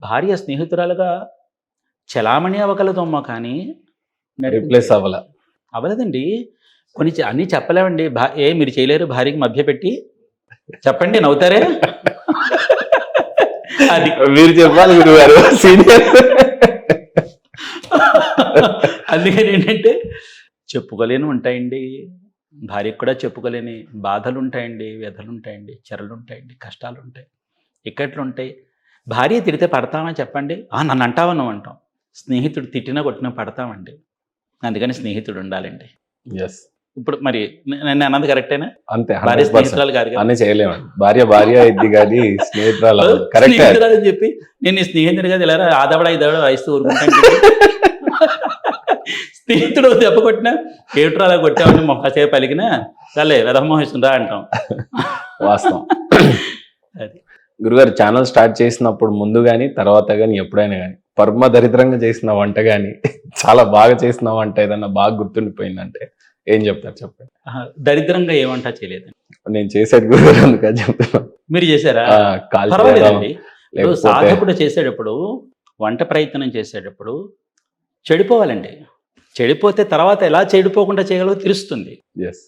భార్య స్నేహితురాలుగా చలామణి అవ్వగలదమ్మా కానీ రీప్లేస్ అవ్వాల. అవ్వలేదండి. కొన్ని అన్నీ చెప్పలేమండి. మీరు చేయలేరు భార్యకి మభ్యపెట్టి? చెప్పండి నవ్వుతారే? అది. మీరు చెప్పాలి గురుగారు సీనియర్. అందుకని ఏంటంటే చెప్పుకోలేని ఉంటాయండి. భార్యకు కూడా చెప్పుకోలేని బాధలు ఉంటాయండి, వ్యధలు ఉంటాయండి, చెరలు ఉంటాయండి, కష్టాలు ఉంటాయి, ఇక్కట్లు ఉంటాయి. భార్య తిడితే పడతామని చెప్పండి? నన్ను అంటావా నువ్వు అంటాం. స్నేహితుడు తిట్టినా కొట్టినా పడతామండి. అందుకని స్నేహితుడు ఉండాలండి. ఎస్. ఇప్పుడు మరి నేను అన్నది కరెక్టేనా? అంతే. భార్య స్నేహితురాలు కాదు కదా. అన్నీ చేయలేమండి. భార్య ఇద్ది కానీ స్నేహితురాలు కరెక్ట్. స్నేహితురాలు అని చెప్పి నేను నీ స్నేహితుడు కదా ఇలా ఆదవడా ఇదవడా వయసు ఊరుకుంటాను. స్నేహితుడు దెబ్బ కొట్టినా ఏమిట్రా అలా కొట్టామని మొక్కసేపు పలికినా సర్లే వెధమోహిస్తుందా అంటాం. వాస్తవం. అది గురుగారు ఛానల్ స్టార్ట్ చేసినప్పుడు ముందు కానీ తర్వాత కానీ ఎప్పుడైనా కానీ పరమ దరిద్రంగా చేసిన వంట కానీ చాలా బాగా చేసిన వంట ఏదన్నా బాగా గుర్తుండిపోయిందంటే ఏం చెప్తారు చెప్పండి? దరిద్రంగా ఏమంటా చేయలేదు. నేను చేసేది గురుగారు అందుకని చెప్తున్నా. మీరు చేశారా? పర్వాలేదండి. సాధకుడు చేసేటప్పుడు వంట ప్రయత్నం చేసేటప్పుడు చెడిపోవాలండి. చెడిపోతే తర్వాత ఎలా చెడిపోకుండా చేయగలదో తెలుస్తుంది. ఎస్.